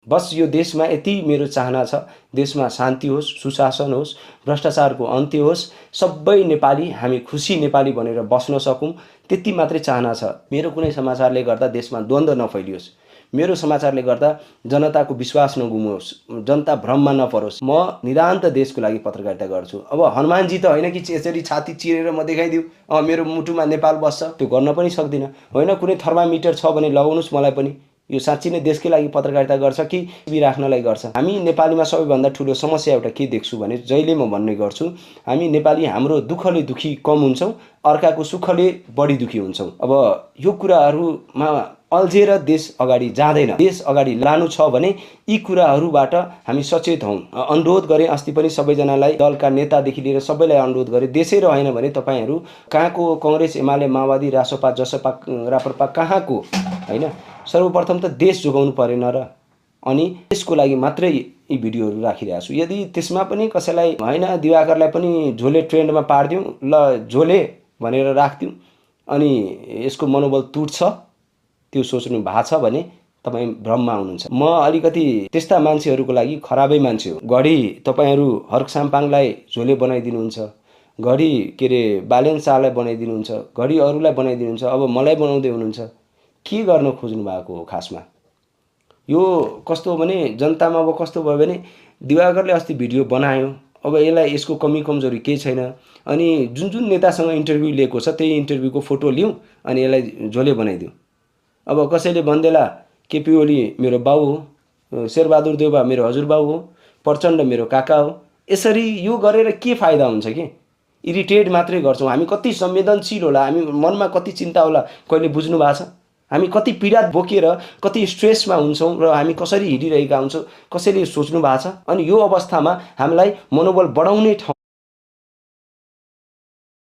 बस यो देशमा यति मेरो चाहना छ, देशमा शान्ति होस्, सुशासन होस्, भ्रष्टाचारको अन्त्य होस्, सबै नेपाली हामी खुसी नेपाली भनेर बस्न सकौँ, त्यति मात्रै चाहना छ। मेरो कुनै समाचारले गर्दा देशमा द्वन्द्व नफैलियोस्, मेरो समाचारले गर्दा जनताको विश्वास नगुमोस्, जनता भ्रममा नपरोस्। म निदान्त देशको लागि पत्रकारिता गर्छु। अब हनुमानजी त होइन कि यसरी छाती चिरेर म देखाइदिउँ मेरो मुटुमा नेपाल बस्छ, त्यो गर्न पनि सक्दिनँ। होइन कुनै थर्मामिटर छ भने लगाउनुहोस् मलाई पनि। यो साँच्चै नै देशकै लागि पत्रकारिता गर्छ कि छवि राख्नलाई गर्छ? हामी नेपालीमा सबैभन्दा ठुलो समस्या एउटा के देख्छु भने जहिले म भन्ने गर्छु, हामी नेपाली हाम्रो दुःखले दुखी कम हुन्छौँ, अर्काको सुखले बढी दुखी हुन्छौँ। अब यो कुराहरूमा अल्झेर देश अगाडि जाँदैन। देश अगाडि लानु छ भने यी कुराहरूबाट हामी सचेत हौँ। अनुरोध गरेँ अस्ति पनि सबैजनालाई, दलका नेतादेखि लिएर सबैलाई अनुरोध गरेँ, देशै रहेन भने तपाईँहरू कहाँको काङ्ग्रेस एमाले माओवादी रासोपा जसपा राप्रपा कहाँको होइन? सर्वप्रथम त देश जोगाउनु परेन र? अनि त्यसको लागि मात्रै यी भिडियोहरू राखिरहेको छु। यदि त्यसमा पनि कसैलाई होइन दिवाकरलाई पनि झोले ट्रेन्डमा पारिदिउँ, ल झोले भनेर राखिदिउँ अनि यसको मनोबल टुट्छ, त्यो सोच्नु भएको छ भने तपाईँ भ्रममा हुनुहुन्छ। म अलिकति त्यस्ता मान्छेहरूको लागि खराबै मान्छे हो। घडी तपाईँहरू हर्क साम्पाङलाई झोले बनाइदिनुहुन्छ, घडी के अरे बालेन शाहलाई बनाइदिनुहुन्छ, घडी अरूलाई बनाइदिनुहुन्छ, अब मलाई बनाउँदै हुनुहुन्छ। के गर्न खोज्नु भएको हो खासमा? यो कस्तो हो भने जनतामा अब कस्तो भयो भने दिवाकरले अस्ति भिडियो बनायो, अब यसलाई यसको कमी कमजोरी केही छैन, अनि जुन जुन नेतासँग इन्टरभ्यू लिएको छ त्यही इन्टरभ्यूको फोटो लिउँ अनि यसलाई झोले बनाइदिउँ। अब कसैले भन्देला केपी ओली मेरो बाउ हो, शेरबहादुर देउवा मेरो हजुरबाउ हो, प्रचण्ड मेरो काका हो। यसरी यो गरेर के फाइदा हुन्छ कि? इरिटेट मात्रै गर्छौँ। हामी कति संवेदनशील होला, हामी मनमा कति चिन्ता होला कहिले बुझ्नु भएको छ? हामी कति पीडा बोकेर कति स्ट्रेसमा हुन्छौँ र हामी कसरी हिँडिरहेका हुन्छौँ कसैले सोच्नु भएको छ? अनि यो अवस्थामा हामीलाई मनोबल बढाउने ठाउँ